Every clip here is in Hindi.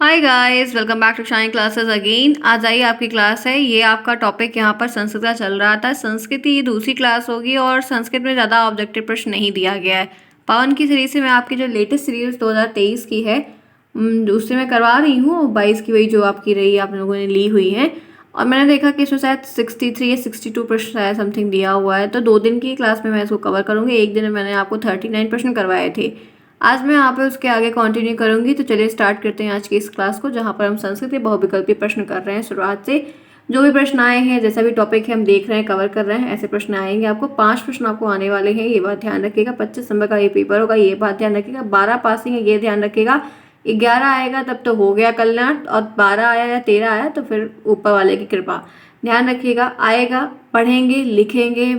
Hi guys, welcome back to Shine classes again. आज आई आपकी क्लास है। ये आपका टॉपिक यहाँ पर संस्कृत का चल रहा था। संस्कृत की ये दूसरी क्लास होगी और संस्कृत में ज़्यादा ऑब्जेक्टिव प्रश्न नहीं दिया गया है। पावन की सीरीज से मैं आपकी जो लेटेस्ट सीरीज 2023 की है उससे मैं करवा रही हूँ। 22 की वही जो आपकी रही आप लोगों ने ली हुई है। और मैंने देखा कि इसमें शायद 63 या 62 प्रश्न शायद समथिंग दिया हुआ है। तो 2 दिन की क्लास में मैं इसको कवर करूँगी। एक दिन में मैंने आपको 39 प्रश्न करवाए थे। आज मैं यहाँ पे उसके आगे कंटिन्यू करूंगी। तो चलिए स्टार्ट करते हैं आज की इस क्लास को, जहाँ पर हम संस्कृत के बहुविकल्पी प्रश्न कर रहे हैं शुरुआत से। जो भी प्रश्न आए हैं, जैसा भी टॉपिक है हम देख रहे हैं, कवर कर रहे हैं, ऐसे प्रश्न आएंगे आपको। 5 प्रश्न आपको आने वाले हैं, ये बात ध्यान रखिएगा। 25 नंबर का ये पेपर होगा, ये बात ध्यान रखिएगा। 12 पासिंग है, ये ध्यान रखिएगा। 11 आएगा तब तो हो गया कल्याण, और 12 आया या 13 आया तो फिर ऊपर वाले की कृपा। ध्यान रखिएगा, आएगा, पढ़ेंगे, लिखेंगे,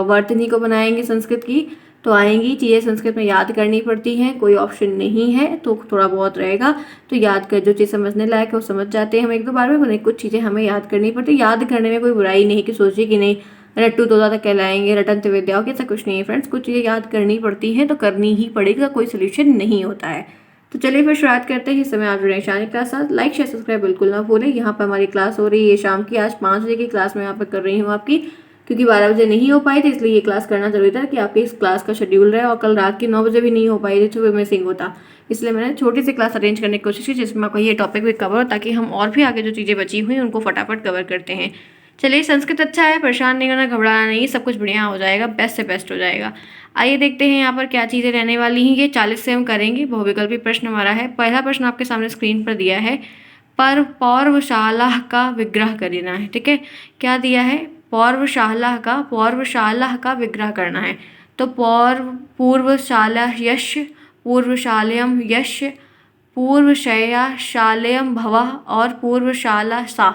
वर्तनी को बनाएंगे संस्कृत की, तो आएंगी चीज़ें। संस्कृत में याद करनी पड़ती हैं, कोई ऑप्शन नहीं है तो थोड़ा बहुत रहेगा। तो याद कर, जो चीज़ समझने लायक है वो समझ जाते हैं हम एक दो बार में। कुछ चीज़ें हमें याद करनी पड़ती है। याद करने में कोई बुराई नहीं कि सोचिए कि नहीं रट्टू तो ज़्यादा कहलाएंगे, रटंत विद्याओं की, ऐसा कुछ नहीं है फ्रेंड्स। कुछ चीज़ें याद करनी पड़ती हैं तो करनी ही पड़ेगा, कोई सोल्यूशन नहीं होता है। तो चलिए फिर शुरुआत करते हैं। इस समय आप जुड़े शानी क्लास साथ। लाइक शेयर सब्सक्राइब बिल्कुल ना भूलें। यहाँ पर हमारी क्लास हो रही है शाम की, आज 5 बजे की क्लास मैं यहाँ पर कर रही हूँ आपकी, क्योंकि 12 बजे नहीं हो पाई थी, इसलिए ये क्लास करना जरूरी था कि आपकी इस क्लास का शेड्यूल रहे। और कल रात के 9 बजे भी नहीं हो पाई थी तो फिर मिसिंग होता, इसलिए मैंने छोटी सी क्लास अरेंज करने की कोशिश की जिसमें आपको ये टॉपिक भी कवर हो, ताकि हम और भी आगे जो चीज़ें बची हुई हैं उनको फटाफट कवर करते हैं। चलिए, संस्कृत अच्छा है, परेशान नहीं होना, घबराना नहीं, सब कुछ बढ़िया हो जाएगा, बेस्ट से बेस्ट हो जाएगा। आइए देखते हैं यहाँ पर क्या चीज़ें रहने वाली हैं। ये 40 से हम करेंगे। बहुविकल्पी प्रश्न हमारा है। पहला प्रश्न आपके सामने स्क्रीन पर दिया है, पर पौर्वशाला का विग्रह करना है। ठीक है, क्या दिया है? पौर्वशाला का विग्रह करना है। तो पूर्वशाला यश, पूर्वशालयम यश, पूर्वशया शालयम भवः और पूर्वशाला सा।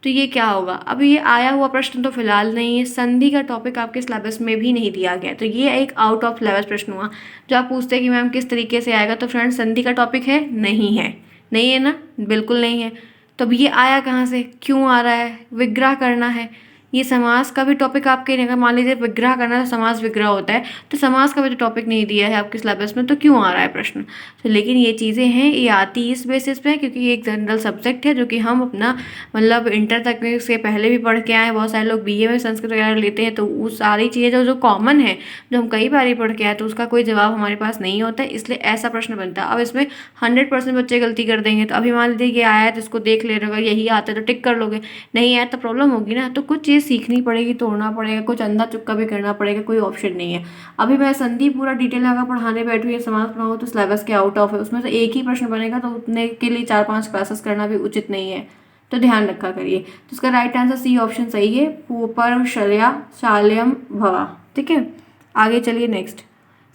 तो ये क्या होगा? अब ये आया हुआ प्रश्न तो फिलहाल नहीं है। संधि का टॉपिक आपके सिलेबस में भी नहीं दिया गया, तो ये एक आउट ऑफ सिलेबस प्रश्न हुआ। जो आप पूछते हैं कि मैम किस तरीके से आएगा, तो फ्रेंड्स संधि का टॉपिक है? नहीं है, नहीं है ना, बिल्कुल नहीं है। तो अब ये आया कहाँ से, क्यों आ रहा है? विग्रह करना है। ये समास का भी टॉपिक आपके नहीं, अगर मान लीजिए विग्रह करना है तो समास विग्रह होता है, तो समास का भी तो टॉपिक नहीं दिया है आपके सिलेबस में, तो क्यों आ रहा है प्रश्न? तो लेकिन ये चीज़ें हैं, ये आती इस बेसिस पे है क्योंकि ये एक जनरल सब्जेक्ट है जो कि हम अपना मतलब इंटर तक में इसके पहले भी पढ़ के आए हैं। बहुत सारे लोग बीए में संस्कृत वगैरह लेते हैं, तो वो सारी चीज़ें जो जो कॉमन है, जो हम कई बार ही पढ़ के आए, तो उसका कोई जवाब हमारे पास नहीं होता है, इसलिए ऐसा प्रश्न बनता है। अब इसमें 100% बच्चे गलती कर देंगे। तो अभी मान लीजिए ये आया है तो इसको देख ले रहे हो, यही आता है तो टिक कर लोगे, नहीं आया तो प्रॉब्लम होगी ना। तो कुछ चीज़ सीखनी पड़ेगी, तोड़ना पड़ेगा, कुछ अंधा चुक्का भी करना पड़ेगा, कोई ऑप्शन नहीं है। अभी मैं संधि पूरा डिटेल में अगर पढ़ाने बैठी हूँ, समाज पढ़ाऊँ, तो सिलेबस के आउट ऑफ है, उसमें से एक ही प्रश्न बनेगा, तो उतने के लिए 4-5 क्लासेस करना भी उचित नहीं है, तो ध्यान रखा करिए। तो इसका राइट आंसर सी ऑप्शन सही है, पर्वशल्या शाल्यम भवा। ठीक है, आगे चलिए नेक्स्ट।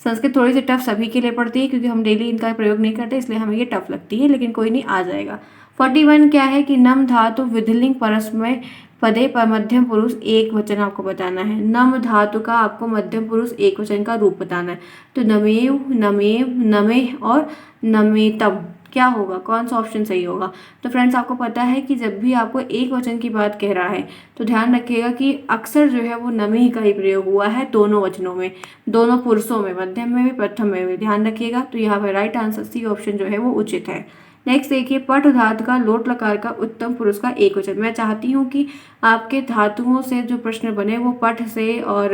संस्कृत थोड़ी सी टफ सभी के लिए पड़ती है क्योंकि हम डेली इनका प्रयोग नहीं करते, इसलिए हमें ये टफ लगती है, लेकिन कोई नहीं, आ जाएगा। 41 क्या है कि नम धातु विधिलिंग परस्मय पदे पर मध्यम पुरुष एक वचन आपको बताना है। नम धातु का आपको मध्यम पुरुष एक वचन का रूप बताना है। तो नमेव, नमेव, नमेह और नमेतम क्या होगा, कौन सा ऑप्शन सही होगा? तो फ्रेंड्स आपको पता है कि जब भी आपको एक वचन की बात कह रहा है तो ध्यान रखिएगा कि अक्सर जो है वो नमेह का ही प्रयोग हुआ है, दोनों वचनों में, दोनों पुरुषों में, मध्यम में भी प्रथम में भी, ध्यान रखिएगा। तो यहाँ पर राइट आंसर सी ऑप्शन जो है वो उचित है। नेक्स्ट देखिए, पट धातु का लोट लकार का उत्तम पुरुष का एक वचन। मैं चाहती हूँ कि आपके धातुओं से जो प्रश्न बने वो पठ से और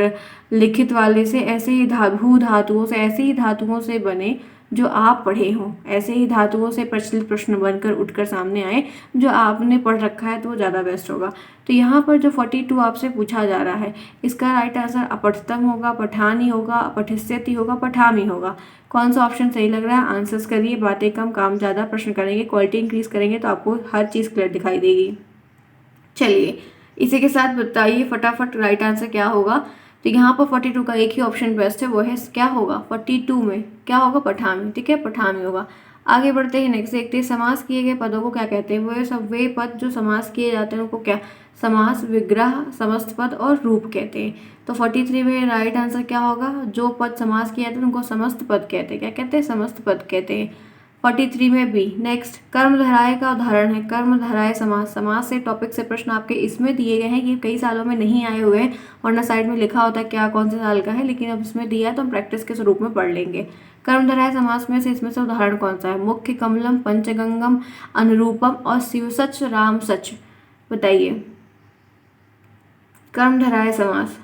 लिखित वाले से, ऐसे ही भू धातुओं से, ऐसे ही धातुओं से बने जो आप पढ़े हों, ऐसे ही धातुओं से प्रचलित प्रश्न बनकर उठकर सामने आए जो आपने पढ़ रखा है, तो वो ज़्यादा बेस्ट होगा। तो यहाँ पर जो 42 आपसे पूछा जा रहा है, इसका राइट आंसर अपठितम होगा, पठानी होगा, अपठिष्यति होगा, पठामी होगा। कौन सा ऑप्शन सही लग रहा है? आंसर्स करिए, बातें कम काम ज़्यादा, प्रश्न करेंगे, क्वालिटी इंक्रीज करेंगे तो आपको हर चीज़ क्लियर दिखाई देगी। चलिए, इसी के साथ बताइए फटाफट राइट आंसर क्या होगा। तो यहाँ पर 42 का एक ही ऑप्शन बेस्ट है, वो है क्या होगा 42 में, क्या होगा? पठामी। ठीक है, पठामी होगा। आगे बढ़ते हैं, नेक्स्ट देखते हैं, समास किए गए पदों को क्या कहते हैं। वो सब वे पद जो समास किए जाते हैं उनको क्या, समास, विग्रह, समस्त पद और रूप कहते हैं। तो 43 में राइट आंसर क्या होगा? जो पद समास किए जाते हैं उनको समस्त पद कहते हैं। क्या कहते हैं? समस्त पद कहते हैं। 43 में बी। नेक्स्ट, कर्मधारय का उदाहरण है कर्मधारय समास। समास से टॉपिक से प्रश्न आपके इसमें दिए गए हैं, ये कई सालों में नहीं आए हुए हैं, वरना साइड में लिखा होता है क्या कौन से साल का है, लेकिन अब इसमें दिया है तो हम प्रैक्टिस के स्वरूप में पढ़ लेंगे। कर्मधारय समास में से इसमें से उदाहरण कौन सा है? मुख्य, कमलम, पंचगंगम, अनुरूपम और शिवसच, राम सच। बताइए कर्मधारय समास।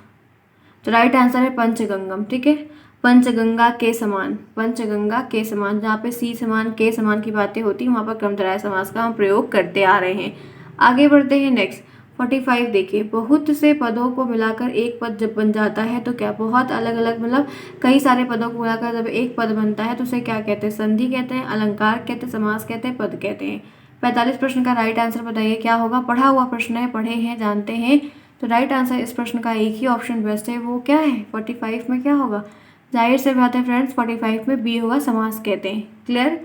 तो राइट आंसर है पंचगंगम। ठीक है, पंचगंगा के समान, पंचगंगा के समान, जहाँ पे सी समान के समान की बातें होती हैं वहाँ पर कर्मधारय समास का हम प्रयोग करते आ रहे हैं। आगे बढ़ते हैं। नेक्स्ट 45 देखिए, बहुत से पदों को मिलाकर एक पद जब बन जाता है तो क्या? बहुत अलग अलग मतलब कई सारे पदों को मिलाकर जब एक पद बनता है तो उसे क्या कहते हैं? संधि कहते हैं, अलंकार कहते हैं, समास कहते हैं, पद कहते हैं। 45 प्रश्न का राइट आंसर बताइए क्या होगा? पढ़ा हुआ प्रश्न है, पढ़े हैं, जानते हैं, तो राइट आंसर इस प्रश्न का एक ही ऑप्शन बेस्ट है, वो क्या है? 45 में क्या होगा? जाहिर से बात है फ्रेंड्स, 45 में बी होगा, समास कहते हैं। क्लियर?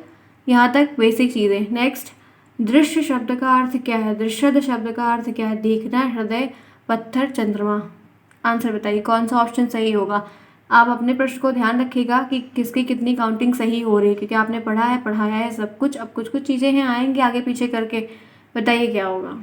यहाँ तक बेसिक चीज़ें। नेक्स्ट, दृश्य शब्द का अर्थ क्या है? दृश्य शब्द का अर्थ क्या है? देखना, हृदय, पत्थर, चंद्रमा। आंसर बताइए कौन सा ऑप्शन सही होगा? आप अपने प्रश्न को ध्यान रखिएगा कि किसकी कितनी काउंटिंग सही हो रही है, क्योंकि आपने पढ़ा है, पढ़ाया है सब कुछ। अब कुछ कुछ चीज़ें हैं आएंगी आगे पीछे करके, बताइए क्या होगा?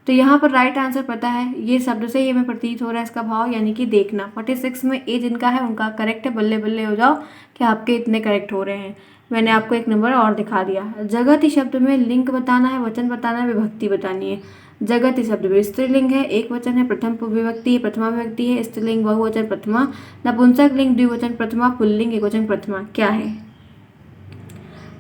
तो यहाँ पर राइट आंसर पता है, ये शब्द से ही हमें प्रतीत हो रहा है इसका भाव, यानी कि देखना। 46 में ए जिनका है उनका करेक्ट है, बल्ले बल्ले हो जाओ कि आपके इतने करेक्ट हो रहे हैं। मैंने आपको एक नंबर और दिखा दिया। जगति शब्द में लिंग बताना है, वचन बताना है, विभक्ति बतानी है। जगति शब्द में स्त्रीलिंग है, एक वचन है, प्रथम विभक्ति है, प्रथमा विभक्ति है, स्त्रीलिंग बहुवचन प्रथमा, नपुंसक लिंग द्विवचन प्रथमा, पुल्लिंग एकवचन प्रथमा। क्या है?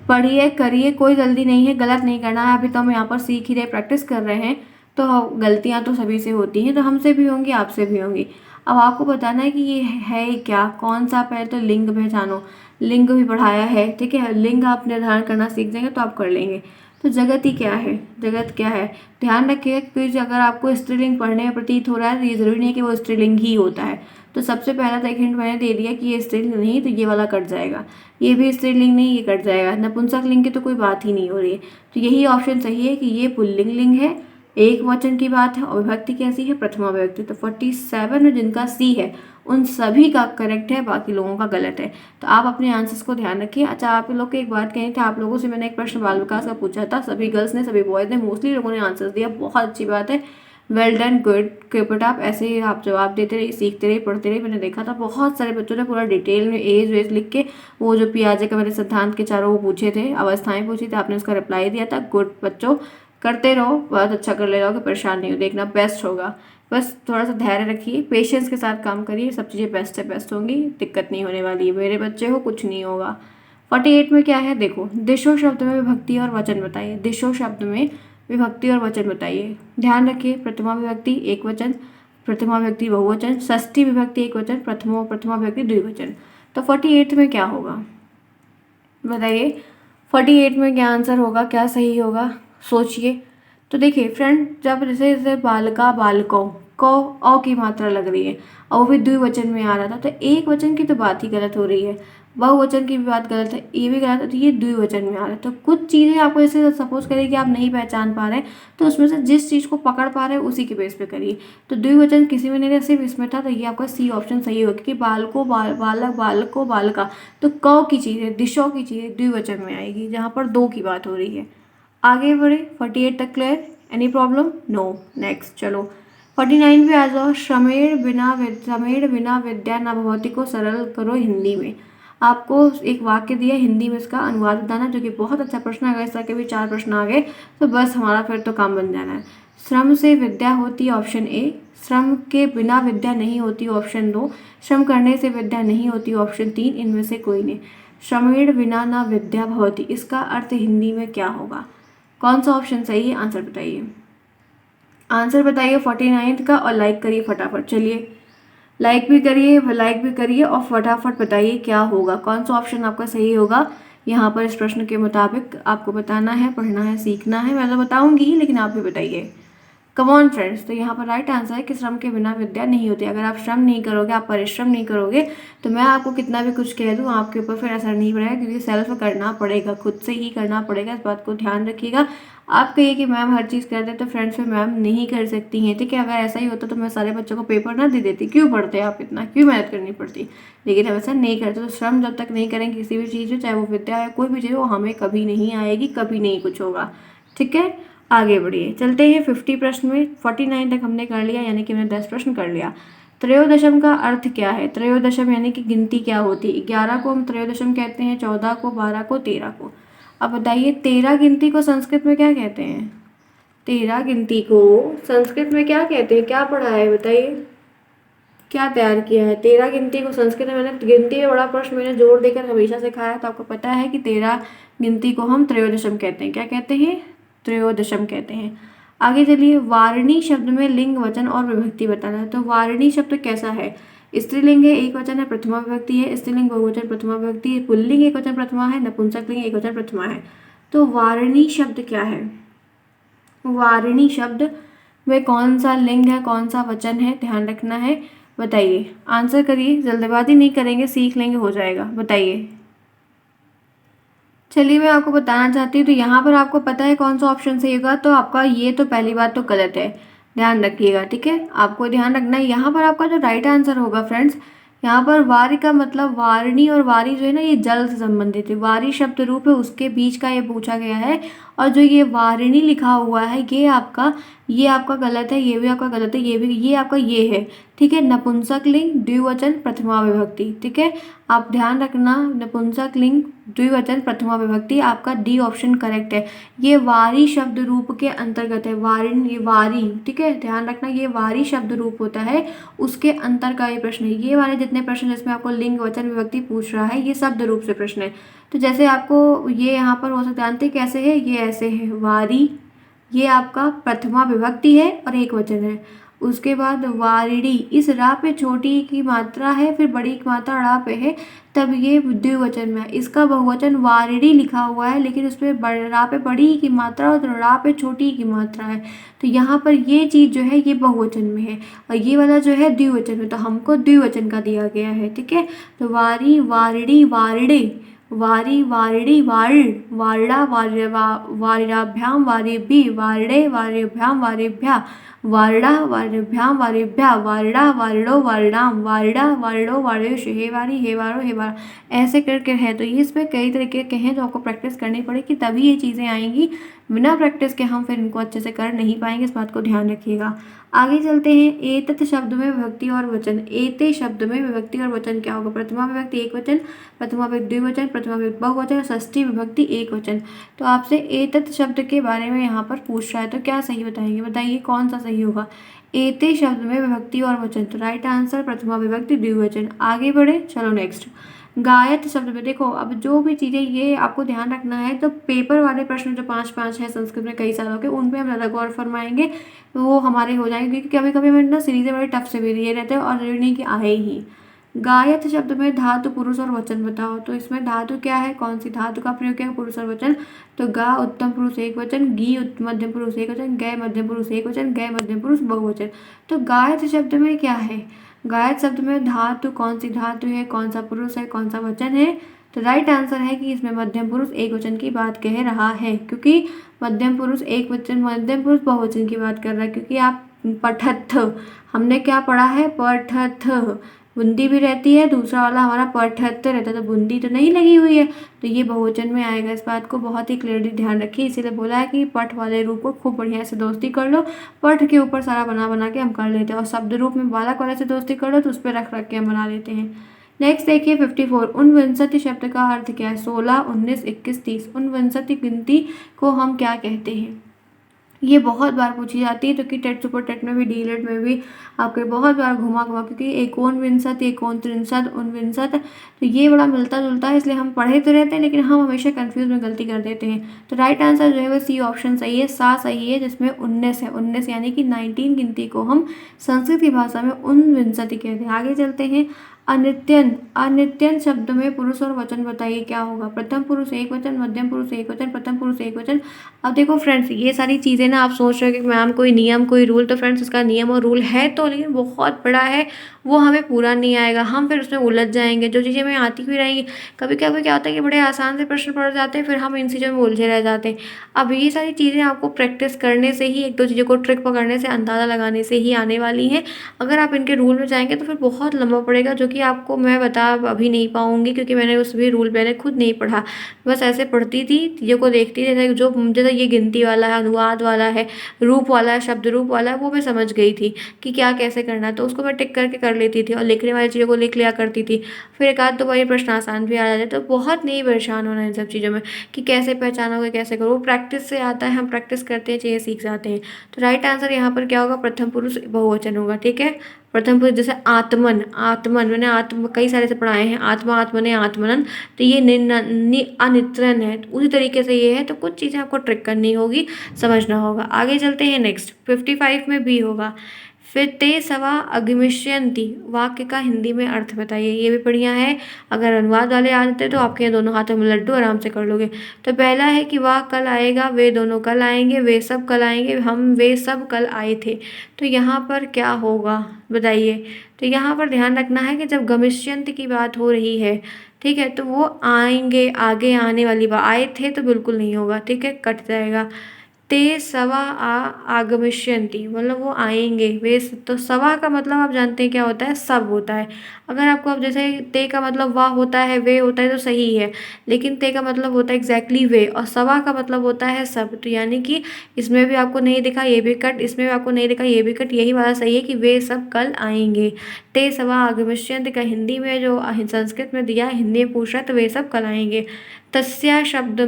पढ़िए, करिए, कोई जल्दी नहीं है, गलत नहीं करना है। अभी तो हम यहाँ पर सीख ही रहे, प्रैक्टिस कर रहे हैं, तो गलतियाँ तो सभी से होती हैं, तो हमसे भी होंगी, आपसे भी होंगी। अब आपको बताना है कि ये है क्या, कौन सा? पहले तो लिंग पहचानो, लिंग भी पढ़ाया है, ठीक है। लिंग आप निर्धारण करना सीख जाएंगे तो आप कर लेंगे। तो जगत ही क्या है? जगत क्या है? ध्यान रखिए कि अगर आपको स्त्रीलिंग पढ़ने में प्रतीत हो रहा है तो ये जरूरी नहीं है कि वो स्त्रीलिंग ही होता है। तो सबसे पहला तो एक हिंट मैंने दे दिया कि ये स्त्रीलिंग नहीं, तो ये वाला कट जाएगा। ये भी स्त्रीलिंग नहीं, ये कट जाएगा। नपुंसक लिंग की तो कोई बात ही नहीं हो रही है, तो यही ऑप्शन सही है कि ये पुल्लिंग लिंग है, एक वचन की बात है, और विभक्ति कैसी है? प्रथमा विभक्ति। तो 47 में जिनका सी है उन सभी का करेक्ट है, बाकी लोगों का गलत है। तो आप अपने आंसर्स को ध्यान रखिए। अच्छा, आप लोग को एक बात कहनी थी, आप लोगों से मैंने एक प्रश्न बाल विकास का पूछा था, सभी गर्ल्स ने, सभी बॉयज ने, मोस्टली लोगों ने आंसर्स दिया, बहुत अच्छी बात है, well done, good, keep it up. ऐसे ही आप जवाब देते रहिए, सीखते रहिए, पढ़ते रहिए। मैंने देखा था बहुत सारे बच्चों ने पूरा डिटेल में एज वेज लिख के, वो जो पियाजे का मैंने सिद्धांत के चारों वो पूछे थे, अवस्थाएं पूछी थी, आपने उसका रिप्लाई दिया था। गुड बच्चों, करते रहो, बहुत अच्छा कर ले रहोगे, परेशान नहीं हो, देखना बेस्ट होगा। बस थोड़ा सा धैर्य रखिए, पेशेंस के साथ काम करिए, सब चीज़ें बेस्ट से बेस्ट होंगी, दिक्कत नहीं होने वाली है। मेरे बच्चे हो, कुछ नहीं होगा। 48 में क्या है? देखो, दिशो शब्द में विभक्ति और वचन बताइए। दिशो शब्द में विभक्ति और वचन बताइए। ध्यान रखिए, प्रथमा विभक्ति एक वचन, प्रथमा विभक्ति बहुवचन, षष्ठी विभक्ति एक वचन, प्रथमा विभक्ति द्विवचन। तो 48 में क्या होगा बताइए? 48 में क्या आंसर होगा, क्या सही होगा? सोचिए। तो देखिए फ्रेंड, जब जैसे जैसे बालका, बालको, को औ की मात्रा लग रही है और वो भी द्विवचन में आ रहा था, तो एक वचन की तो बात ही गलत हो रही है, बहुवचन की भी बात गलत है, ये भी गलत है, तो ये द्विवचन में आ रहा है। तो कुछ चीज़ें आपको जैसे सपोज करिए कि आप नहीं पहचान पा रहे हैं, तो उसमें से जिस चीज़ को पकड़ पा रहे हैं उसी के बेस पे करिए। तो द्विवचन किसी में नहीं था, सिर्फ इसमें था, तो ये आपका सी ऑप्शन सही होगा, क्योंकि बालको, बालक, बालको, बालका, तो क की चीज़ है, दिशो की चीज़ है, द्विवचन में आएगी, जहाँ पर दो की बात हो रही है। आगे बढ़े, 48 तक clear? Any problem? No. Next चलो 49 पे आ जाओ। श्रमेण बिना विद्या न भवति को सरल करो हिंदी में। आपको एक वाक्य दिया, हिंदी में इसका अनुवाद बताना, जो कि बहुत अच्छा प्रश्न अगर इस तरह के भी 4 प्रश्न आ गए तो बस हमारा फिर तो काम बन जाना है। श्रम से विद्या होती, ऑप्शन ए। श्रम के बिना विद्या नहीं होती, ऑप्शन 2। श्रम करने से विद्या नहीं होती, ऑप्शन 3। इनमें से कोई नहीं। श्रमेण बिना न विद्या भवति, इसका अर्थ हिंदी में क्या होगा? कौन सा ऑप्शन सही है? आंसर बताइए, आंसर बताइए 49 का, और लाइक करिए फटाफट। चलिए लाइक भी करिए और फटाफट बताइए क्या होगा, कौन सा ऑप्शन आपका सही होगा। यहाँ पर इस प्रश्न के मुताबिक आपको बताना है, पढ़ना है, सीखना है। मैं तो बताऊंगी लेकिन आप भी बताइए। Come on friends. तो यहाँ पर राइट आंसर है कि श्रम के बिना विद्या नहीं होती। अगर आप श्रम नहीं करोगे, आप परिश्रम नहीं करोगे, तो मैं आपको कितना भी कुछ कह दूँ आपके ऊपर फिर असर नहीं पड़ेगा, क्योंकि सेल्फ करना पड़ेगा, खुद से ही करना पड़ेगा। इस बात को ध्यान रखिएगा। आप कहिए कि मैम हर चीज़ कर दे, तो फ्रेंड्स फिर मैम नहीं कर सकती हैं, ठीक है। अगर ऐसा ही होता तो मैं सारे बच्चों को पेपर ना दे देती। क्यों पढ़ते आप इतना, क्यों मेहनत करनी पड़ती, लेकिन हम ऐसा नहीं करते। तो श्रम जब तक नहीं करेंगे किसी भी चीज़ में, चाहे वो विद्या है कोई भी चीज़, वो हमें कभी नहीं आएगी, कभी नहीं कुछ होगा, ठीक है। आगे बढ़िए, चलते हैं 50 प्रश्न में। 49 तक हमने कर लिया, यानी कि हमने 10 प्रश्न कर लिया। त्रयोदशम का अर्थ क्या है? त्रयोदशम यानी कि गिनती क्या होती है? 11 को हम त्रयोदशम कहते हैं, 14 को, 12 को, 13 को। अब बताइए 13 गिनती को संस्कृत में क्या कहते हैं? 13 गिनती को संस्कृत में क्या कहते हैं? क्या पढ़ा है बताइए, क्या तैयार किया है? 13 गिनती को संस्कृत में, मैंने गिनती में बड़ा प्रश्न मैंने जोर देकर हमेशा सिखाया है, तो आपको पता है कि 13 गिनती को हम त्रयोदशम कहते हैं। क्या कहते हैं? त्रयोदशम कहते हैं। आगे चलिए, वारिणी शब्द में लिंग, वचन और विभक्ति बताना है। तो वारिणी शब्द कैसा है? स्त्रीलिंग है, एक वचन है, प्रथमा विभक्ति है। स्त्रीलिंग बहुवचन प्रथमा विभक्ति है। पुल्लिंग एक वचन प्रथमा है। नपुंसकलिंग एक वचन प्रथमा है। तो वारिणी शब्द क्या है? वारिणी शब्द में कौन सा लिंग है, कौन सा वचन है, ध्यान रखना है। बताइए, आंसर करिए, जल्दबाजी नहीं करेंगे, सीख लेंगे, हो जाएगा। बताइए। चलिए मैं आपको बताना चाहती हूँ, तो यहाँ पर आपको पता है कौन सा ऑप्शन सही होगा। तो आपका ये तो पहली बात तो गलत है, ध्यान रखिएगा, ठीक है। आपको ध्यान रखना है, यहाँ पर आपका जो राइट आंसर होगा फ्रेंड्स, यहाँ पर वारी का मतलब वारिणी, और वारी जो है ना, ये जल से संबंधित है। वारी शब्द रूप है, उसके बीच का ये पूछा गया है। और जो ये वारिणी लिखा हुआ है, ये आपका गलत है, ये भी आपका गलत है, ये भी, ये आपका ये है, ठीक है। नपुंसक लिंग द्विवचन प्रथमा विभक्ति, ठीक है। आप ध्यान रखना, नपुंसक लिंग द्विवचन प्रथमा विभक्ति, आपका डी ऑप्शन करेक्ट है। ये वारी शब्द रूप के अंतर्गत है। वारिण, ये वारी, ठीक है, ध्यान रखना, ये वारी शब्द रूप होता है, उसके अंतर का ये प्रश्न है। ये वाले जितने प्रश्न जिसमें आपको लिंग, वचन, विभक्ति पूछ रहा है, ये शब्द रूप से प्रश्न है। तो जैसे आपको ये यहाँ पर हो सकता है, जानते कैसे है? ये ऐसे है, वारी, ये आपका प्रथमा विभक्ति है और एक वचन है। उसके बाद वारिणी, इस रा पे छोटी की मात्रा है, फिर बड़ी की मात्रा रा पे है, तब ये द्विवचन में है। इसका बहुवचन वारिणी लिखा हुआ है, लेकिन उसमें रा पे बड़ी की मात्रा और रा पे छोटी की मात्रा है। तो यहाँ पर ये चीज़ जो है ये बहुवचन में है, और ये वाला जो है द्विवचन में, तो हमको द्विवचन का दिया गया है, ठीक है। तो वारी, वारिणी, वारिणे, वारी, वारिणी, वारिण, वारिणा, वारिणाभ्याम, वारिभिः, वारिणे, वारिभ्याम, वारिभ्यः, वारिणा, वारिभ्याम, वारिभ्यः, वारिणा, वारिणो, वारिणाम, वारिणा, वारिणो, वारिणेषु, हे वारी, हे वारो, हे वारा, ऐसे करके है। तो ये इसमें कई तरीके के हैं, जो आपको प्रैक्टिस करनी पड़ेगी, तभी ये चीज़ें आएंगी। बिना प्रैक्टिस के हम फिर इनको अच्छे से कर नहीं पाएंगे, इस बात को ध्यान रखिएगा। आगे चलते हैं, एतत् शब्द में विभक्ति और वचन। एते शब्द में विभक्ति और वचन क्या होगा? प्रथमा विभक्ति एक वचन, प्रथमा विभक्ति द्विवचन, प्रथमा विभक्ति बहुवचन, षष्ठी विभक्ति एक वचन। तो आपसे एतत् शब्द के बारे में यहाँ पर पूछ रहा है, तो क्या सही बताएंगे? बताइए कौन सा सही होगा? एते शब्द में विभक्ति और वचन, तो राइट आंसर प्रथमा विभक्ति द्विवचन। आगे बढ़े, चलो नेक्स्ट। गायत शब्द में देखो, अब जो भी चीज़ें ये आपको ध्यान रखना है, तो पेपर वाले प्रश्न जो 5-5 है संस्कृत में कई सालों के, उन पे हम ज़्यादा गौर फरमाएंगे, तो वो हमारे हो जाएंगे, क्योंकि कभी कभी हमें ना सीरीज़ें बड़े टफ से भी दिए रहते हैं, और नहीं कि आए ही। गायत शब्द में धातु, पुरुष और वचन बताओ। तो इसमें धातु क्या है, कौन सी धातु का प्रयोग किया, पुरुष और वचन? तो गा उत्तम पुरुष एक वचन, गी मध्यम पुरुष एक वचन, गय मध्यम पुरुष एक वचन, गय मध्यम पुरुष बहुवचन। तो गायत शब्द में क्या है? गायत शब्द में धातु, कौन सी धातु है, कौन सा पुरुष है, कौन सा वचन है? तो राइट आंसर है कि इसमें मध्यम पुरुष एक वचन की बात कह रहा है, क्योंकि मध्यम पुरुष एक वचन, मध्यम पुरुष बहुवचन की बात कर रहा है। क्योंकि आप पठथ, हमने क्या पढ़ा है? पठथ, बूंदी भी रहती है, दूसरा वाला हमारा पठथ रहता है, तो बूंदी तो नहीं लगी हुई है, तो ये बहुवचन में आएगा। इस बात को बहुत ही क्लियरली ध्यान रखिए, इसीलिए बोला है कि पठ वाले रूप को खूब बढ़िया से दोस्ती कर लो। पठ के ऊपर सारा बना बना के हम कर लेते हैं, और शब्द रूप में बालक वाले से दोस्ती कर लो, तो उस पर रख रख के हम बना लेते हैं। नेक्स्ट देखिए 54, उनविंशति शब्द का अर्थ क्या है? 16, 19, 21, 30। उनविंशति गिनती को हम क्या कहते हैं? ये बहुत बार पूछी जाती है, तो कि टेट सुपर टेट में भी, डीएलएड में भी आपके बहुत बार घुमा घुमा, क्योंकि एकोनविंशत, एकोनत्रिंशत, उनविंशत, तो ये बड़ा मिलता जुलता है, इसलिए हम पढ़े तो रहते हैं, लेकिन हम हमेशा कंफ्यूज में गलती कर देते हैं। तो राइट आंसर जो है वो सी ऑप्शन सही है, सा सही है, जिसमें 19 है। 19 यानी कि 19 गिनती को हम संस्कृत की भाषा में उनविंशति कहते हैं। आगे चलते हैं, अनित्यन, अनित्यन शब्द में पुरुष और वचन बताइए क्या होगा। प्रथम पुरुष एक वचन, मध्यम पुरुष एक वचन, प्रथम पुरुष एक वचन। अब देखो फ्रेंड्स, ये सारी चीज़ें ना आप सोच रहे हो कि मैम कोई नियम कोई रूल, तो फ्रेंड्स इसका नियम और रूल है तो, लेकिन बहुत बड़ा है, वो हमें पूरा नहीं आएगा, हम फिर उसमें उलझ जाएंगे। जो चीज़ें हमें आती हुई रहेंगी, कभी कभी क्या होता है कि बड़े आसान से प्रश्न पड़ जाते हैं, फिर हम इन चीज़ों में उलझे रह जाते हैं। अब ये सारी चीज़ें आपको प्रैक्टिस करने से ही, एक दो चीज़ों को ट्रिक पकड़ने से, अंदाज़ा लगाने से ही आने वाली हैं। अगर आप इनके रूल में जाएंगे तो फिर बहुत लंबा पड़ेगा, जो कि आपको मैं बता अभी नहीं पाऊंगी, क्योंकि मैंने उस भी रूल मैंने खुद नहीं पढ़ा, बस ऐसे पढ़ती थी, चीज़ों को देखती थी, जैसे ये गिनती वाला है, अनुवाद वाला है, रूप वाला है, शब्द रूप वाला है, वो मैं समझ गई थी कि क्या कैसे करना है, तो उसको मैं टिक करके कर लेती थी और लिखने वाली चीज़ों को लिख लिया करती थी। फिर एक आध दो बार ये प्रश्न आसान भी आ जाते, तो बहुत नहीं परेशान होना इन सब चीज़ों में कि कैसे पहचानोगे कैसे करो, प्रैक्टिस से आता है, हम प्रैक्टिस करते हैं चीज़ें सीख जाते हैं। तो राइट आंसर यहाँ पर क्या होगा, प्रथम पुरुष बहुवचन होगा। ठीक है, प्रथम पुरुष जैसे आत्मन, आत्मन मैंने आत्म कई सारे से पढ़ाए हैं, आत्मा आत्मने आत्मनन, तो ये अनित्रन है, तो उसी तरीके से ये है। तो कुछ चीज़ें आपको ट्रिक करनी होगी, समझना होगा। आगे चलते हैं नेक्स्ट, 55 में भी होगा। फिर ते सवा अगमिष्यन्ति वाक्य का हिंदी में अर्थ बताइए, ये भी बढ़िया है। अगर अनुवाद वाले आ जाते तो आपके दोनों हाथों में लड्डू, आराम से कर लोगे। तो पहला है कि वह कल आएगा, वे दोनों कल आएंगे, वे सब कल आएंगे, हम वे सब कल आए थे। तो यहाँ पर क्या होगा बताइए। तो यहाँ पर ध्यान रखना है कि जब गमिष्यन्ति की बात हो रही है, ठीक है, तो वो आएंगे, आगे आने वाली बात, आए थे तो बिल्कुल नहीं होगा, ठीक है, कट जाएगा। ते सवा आगमिष्यन्ति मतलब वो आएंगे, वे तो सवा का मतलब आप जानते हैं क्या होता है, सब होता है। अगर आपको, अब जैसे ते का मतलब वाह होता है, वे होता है, तो सही है, लेकिन ते का मतलब होता है एग्जैक्टली वे, और सवा का मतलब होता है सब। तो यानी कि इसमें भी आपको नहीं दिखा, ये भी कट, इसमें भी आपको नहीं दिखा, ये भी कट, यही वाला सही है कि वे सब कल आएंगे। ते सवा आगमिष्यन्ति का हिंदी में जो संस्कृत में दिया, हिंदी में पूछ रहा है, तो वे सब कल आएंगे। तस्या शब्द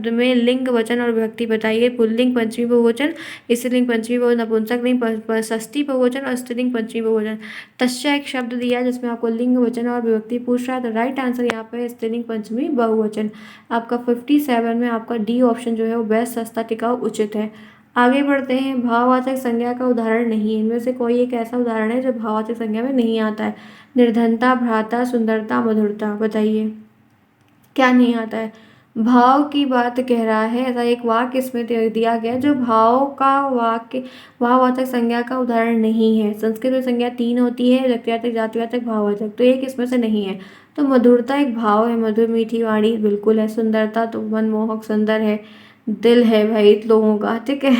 में लिंग वचन और विभक्ति बताइए। पुल्लिंग पंचमी बहुवचन, स्त्रीलिंग पंचमी बहुवचन, नपुंसक लिंग षष्ठी बहुवचन और स्त्रीलिंग पंचमी बहुवचन। तस्या एक शब्द दिया जिसमें आपको लिंग वचन और विभक्ति पूछ रहा है, तो राइट आंसर यहाँ पे स्त्रीलिंग पंचमी बहुवचन। आपका 57 में आपका डी ऑप्शन जो है वो बेस्ट, सस्ता, टिकाऊ, उचित है। आगे बढ़ते हैं, भाववाचक संज्ञा का उदाहरण नहीं है, इनमें से कोई एक ऐसा उदाहरण है जो भाववाचक संज्ञा में नहीं आता है। निर्धनता, भ्राता, सुंदरता, मधुरता, बताइए क्या नहीं आता है। भाव की बात कह रहा है, ऐसा एक वाक्य इसमें दिया गया जो भाव का वाक्य, भाववाचक संज्ञा का उदाहरण नहीं है। संस्कृत में संज्ञा 3 होती है, व्यक्तिवाचक, जातिवाचक, भाववाचक, तो एक इसमें से नहीं है। तो मधुरता एक भाव है, मधुर मीठी वाणी बिल्कुल है। सुंदरता तो मनमोहक सुंदर है, दिल है भाई लोगों का, ठीक है।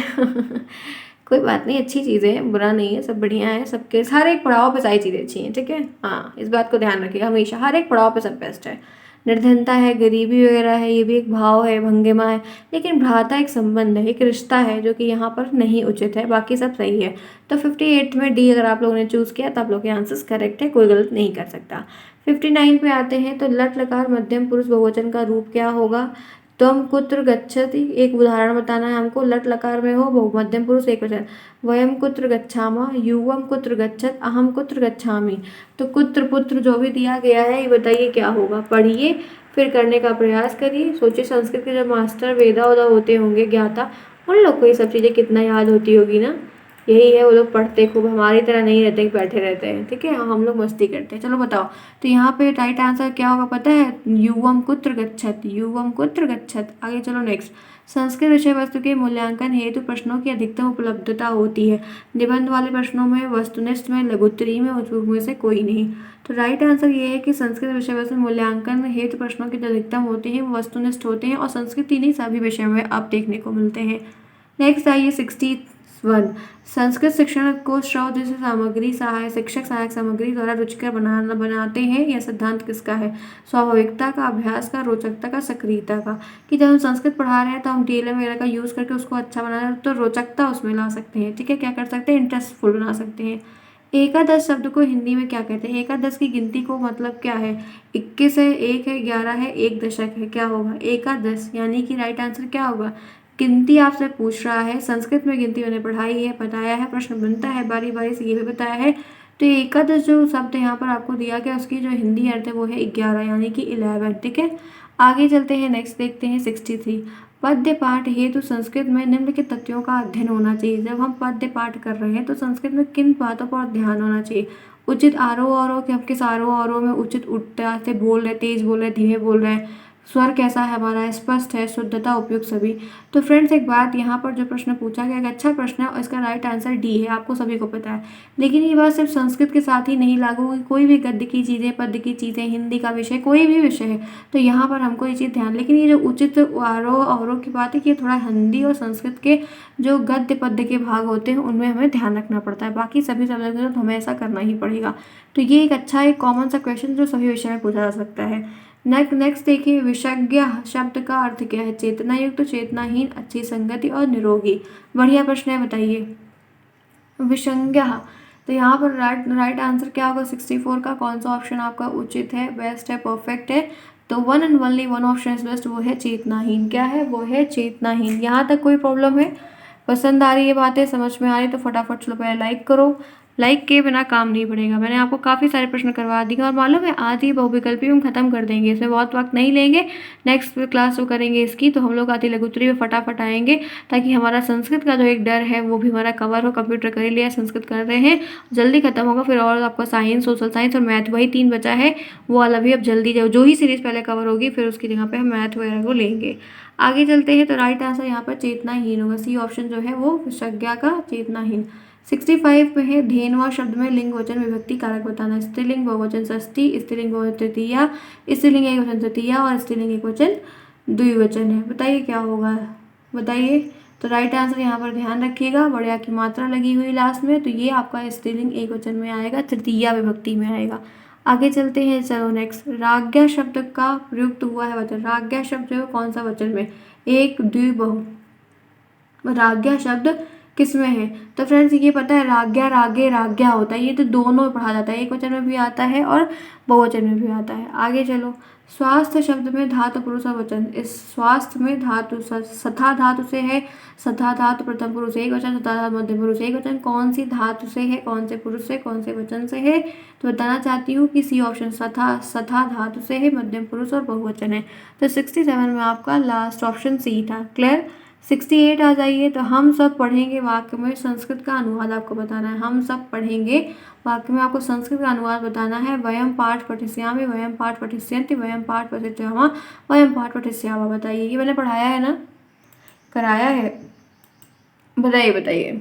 कोई बात नहीं, अच्छी चीज़ें हैं, बुरा नहीं है, सब बढ़िया है, सबके हर एक पड़ाव पे सारी चीज़ें अच्छी हैं, ठीक है। हाँ, इस बात को ध्यान रखिएगा हमेशा, हर एक पड़ाव पे सब बेस्ट है। निर्धनता है, गरीबी वगैरह है, ये भी एक भाव है, भंगिमा है, लेकिन भ्राता एक संबंध है, एक रिश्ता है, जो कि यहाँ पर नहीं उचित है, बाकी सब सही है। तो 58 में डी अगर आप लोगों ने चूज़ किया तो आप लोग के आंसर्स करेक्ट है, कोई गलत नहीं कर सकता। 59 पे आते हैं, तो लट लकार मध्यम पुरुष बहुवचन का रूप क्या होगा। त्वम कुत्र गच्छति, एक उदाहरण बताना है हमको, लट लकार में हो बहु मध्यम पुरुष एक वचन। वयम कुत्र गच्छामः, युवम कुत्र गच्छत, अहम कुत्र गच्छामि। तो कुत्र पुत्र जो भी दिया गया है, ये बताइए क्या होगा। पढ़िए, फिर करने का प्रयास करिए, सोचिए संस्कृत के जो मास्टर वेदा उदा होते होंगे, ज्ञाता, उन लोग को ये सब चीज़ें कितना याद होती होगी ना। यही है, वो लोग पढ़ते खूब, हमारी तरह नहीं रहते कि बैठे रहते हैं, ठीक है, हम लोग मस्ती करते हैं। चलो बताओ, तो यहाँ पे राइट आंसर क्या होगा पता है, युवम कुत्र गच्छत, युवम कुत्र गच्छत। आगे चलो नेक्स्ट, संस्कृत विषय वस्तु के मूल्यांकन हेतु प्रश्नों की अधिकतम उपलब्धता होती है। निबंध वाले प्रश्नों में, वस्तुनिष्ठ में, लघुत्तरी में, उपयुक्त में से कोई नहीं। तो राइट आंसर ये है कि संस्कृत विषय वस्तु मूल्यांकन हेतु प्रश्नों के जो अधिकतम होते हैं वो वस्तुनिष्ठ होते हैं, और संस्कृत ही नहीं सभी विषयों में आप देखने को मिलते हैं। नेक्स्ट आइए 61, संस्कृत शिक्षण को श्रव्य सामग्री, शिक्षक सहायक सामग्री द्वारा रुचिकर बनाते हैं, यह सिद्धांत किसका है। स्वाभाविकता का, अभ्यास का, रोचकता का, सक्रियता का। कि जब हम संस्कृत पढ़ा रहे हैं तो हम टीएलएम वगैरह का यूज़ करके उसको अच्छा बना रहे हैं, तो रोचकता उसमें ला सकते हैं, ठीक है, क्या कर सकते हैं, इंटरेस्टफुल बना सकते हैं। एकादश शब्द को हिंदी में क्या कहते हैं। एकादश की गिनती को मतलब क्या है, 21 है, 1 है, 11 है, 1 दशक है, क्या होगा एकादश, यानी कि राइट आंसर क्या होगा। गिनती आपसे पूछ रहा है, संस्कृत में गिनती मैंने पढ़ाई है, बताया है, प्रश्न बनता है बारी बारी से, ये भी बताया है। तो एकादश जो शब्द यहाँ पर आपको दिया गया, उसकी जो हिंदी अर्थ है वो है 11, यानी कि 11, ठीक है। आगे चलते हैं, नेक्स्ट देखते हैं 63, पद्य पाठ हेतु संस्कृत में निम्नलिखित तथ्यों का अध्ययन होना चाहिए। जब हम पद्य पाठ कर रहे हैं तो संस्कृत में किन बातों पर ध्यान होना चाहिए। उचित आरोह अवरोह कि हम किस आरोह अवरोह में उचित उठते से बोल रहे, तेज बोल रहे, धीमे बोल रहे हैं, स्वर कैसा है हमारा, स्पष्ट है, शुद्धता, उपयुक्त सभी। तो फ्रेंड्स एक बात, यहाँ पर जो प्रश्न पूछा गया एक अच्छा प्रश्न है और इसका राइट आंसर डी है, आपको सभी को पता है। लेकिन ये बात सिर्फ संस्कृत के साथ ही नहीं लागू होगी, कोई भी गद्य की चीज़ें, पद्य की चीज़ें, हिंदी का विषय, कोई भी विषय है, तो यहाँ पर हमको ये चीज़ ध्यान, लेकिन ये जो उचित आरोह अवरोह की बात है कि ये थोड़ा हिंदी और संस्कृत के जो गद्य पद्य के भाग होते हैं उनमें हमें ध्यान रखना पड़ता है, बाकी सभी सब्जेक्ट में तो हमें ऐसा करना ही पड़ेगा। तो ये एक अच्छा एक कॉमन सा क्वेश्चन जो सभी विषय में पूछा जा सकता है। नेक्स्ट देखिए, विषज्ञ शब्द का अर्थ क्या है? चेतना युक्त, चेतनाहीन, अच्छी संगति और निरोगी। बढ़िया प्रश्न है, बताइए। विषज्ञ, तो यहाँ पर राइट आंसर क्या होगा? 64 का कौन सा ऑप्शन आपका उचित है, बेस्ट है, परफेक्ट है? तो one and only one option is best, वो है चेतनाहीन। क्या है? वो है चेतनाहीन। यहाँ तक कोई प्रॉब्लम है? पसंद आ रही है बातें, समझ में आ रही, तो फटाफट चलो पहले लाइक करो। लाइक के बिना काम नहीं बढ़ेगा। मैंने आपको काफ़ी सारे प्रश्न करवा दिए और मालूम है आधी बहुविकल्पी हम खत्म कर देंगे, इसमें बहुत वक्त नहीं लेंगे। नेक्स्ट क्लास जो करेंगे इसकी, तो हम लोग आधी लघुत्तरी में फटाफट आएंगे, ताकि हमारा संस्कृत का जो एक डर है वो भी हमारा कवर हो। कंप्यूटर कर ही लिया, संस्कृत कर रहे हैं, जल्दी खत्म होगा। फिर और आपका साइंस, सोशल साइंस और मैथ, वही 3 बचा है, वो वाला भी अब जल्दी जो ही सीरीज पहले कवर होगी फिर उसकी जगह पे हम मैथ वगैरह को लेंगे। आगे चलते हैं, तो राइट आंसर यहाँ पर चेतनाहीन होगा, सी ऑप्शन जो है वो विषज्ञ का चेतनाहीन। 65 में है, धेनवा शब्द में लिंग वचन विभक्ति कारक बताना। स्त्रीलिंग बहुवचन षष्ठी, स्त्रीलिंग बहुवचन तृतीया, स्त्रीलिंग एक वचन तृतीया और स्त्रीलिंग एक वचन द्विवचन है। बताइए क्या होगा, बताइए। तो राइट आंसर यहाँ पर ध्यान रखिएगा, बढ़िया की मात्रा लगी हुई लास्ट में, तो ये आपका स्त्रीलिंग एक वचन में आएगा, तृतीया विभक्ति में आएगा। आगे चलते हैं, चलो नेक्स्ट। राज्ञा शब्द का प्रयुक्त हुआ है वचन। राज्ञा शब्द जो है कौन सा वचन में? एक, द्विबहु। राज्ञा शब्द किस में है? तो फ्रेंड्स ये पता है, राज्ञा, रागे, राज्ञा होता है, ये तो दोनों में पढ़ा जाता है, एक वचन में भी आता है और बहुवचन में भी आता है। आगे चलो, स्वास्थ्य शब्द में धातु पुरुष और वचन। इस स्वास्थ्य में धातु सथा धातु से है, सथा धातु प्रथम पुरुष एक वचन, सथा धातु मध्यम पुरुष एक वचन। कौन सी धातु से है, कौन से पुरुष से, कौन से वचन से है? तो बताना चाहती हूँ कि सी ऑप्शन सथा धातु से है, मध्यम पुरुष और बहुवचन है। तो 67 में आपका लास्ट ऑप्शन सी था। क्लियर? 68 आ जाइए, तो हम सब पढ़ेंगे वाक्य में संस्कृत का अनुवाद आपको बताना है। हम सब पढ़ेंगे वाक्य में आपको संस्कृत का अनुवाद बताना है। वयम पाठ पठिष्यामि, वयम पाठ पठिष्यन्ति, वयम पाठ पठिष्यामः, वयम पाठ पठिष्यामः। बताइए, ये मैंने पढ़ाया है ना, कराया है? बताइए बताइए,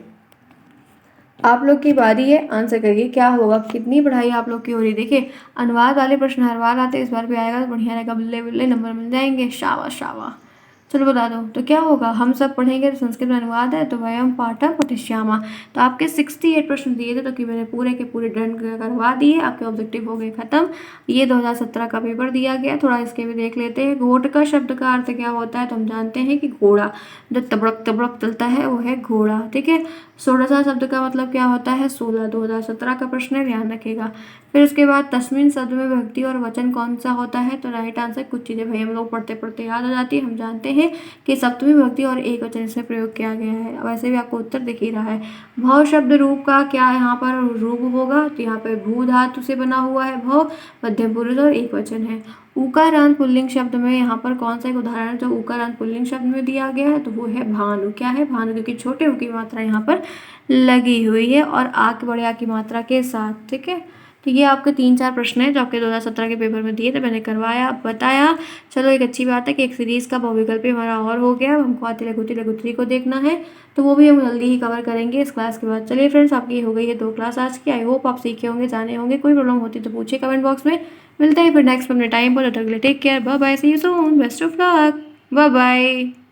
आप लोग की बारी है, आंसर करिए क्या होगा, कितनी पढ़ाई आप लोग की हो रही। देखिए अनुवाद वाले प्रश्न हर बार आते हैं, इस बार भी आएगा तो बढ़िया रहेगा, बल्ले बल्ले नंबर मिल जाएंगे। शाबाश शाबाश। चलो बता दो, तो क्या होगा? हम सब पढ़ेंगे, तो संस्कृत में अनुवाद है, तो वयम पाठः पठिष्यामः। तो आपके 68 प्रश्न दिए थे, तो कि मैंने पूरे के पूरे डन करवा दिए, आपके ऑब्जेक्टिव हो गए खत्म। ये 2017 का पेपर दिया गया, थोड़ा इसके भी देख लेते हैं। घोट का शब्द का अर्थ क्या होता है? तो हम जानते हैं कि घोड़ा, जो तबड़क तबड़क चलता है वो है घोड़ा। ठीक है। षोडशा शब्द का मतलब क्या होता है? 16। 2017 का प्रश्न है, ध्यान रखिएगा। फिर उसके बाद तस्मिन शब्द में विभक्ति और वचन कौन सा होता है? तो राइट आंसर, कुछ चीज़ें भाई हम लोग पढ़ते पढ़ते याद आ जाती है, हम जानते हैं कि सप्तमी विभक्ति और एक वचन इसमें प्रयोग किया गया है। वैसे भी आपको उत्तर दिख ही रहा है। भव शब्द रूप का क्या यहाँ पर रूप होगा? तो यहाँ पर भू धातु से बना हुआ है भव, मध्यम पुरुष और एक वचन है। उकारांत पुल्लिंग शब्द में यहाँ पर कौन सा एक उदाहरण जो उकारांत पुल्लिंग शब्द में दिया गया है? तो वो है भानु। क्या है? भानु, क्योंकि छोटे ऊ की मात्रा यहाँ पर लगी हुई है और आ के बड़े आ की मात्रा के साथ। ठीक है। तो ये आपके 3-4 प्रश्न हैं जो आपके 2017 के पेपर में दिए थे, मैंने करवाया, बताया। चलो एक अच्छी बात है कि एक सीरीज़ का बहुविकल्पी हमारा और हो गया। हमको आती लघुत्री को देखना है, तो वो भी हम जल्दी ही कवर करेंगे इस क्लास के बाद। चलिए फ्रेंड्स, आपकी हो गई है 2 क्लास आज की। आई होप आप सीखे होंगे, जाने होंगे। कोई प्रॉब्लम होती तो पूछिए कमेंट बॉक्स में। मिलते हैं फिर नेक्स्ट अपने टाइम पर। Take care, bye bye, see you soon, best of luck, bye bye.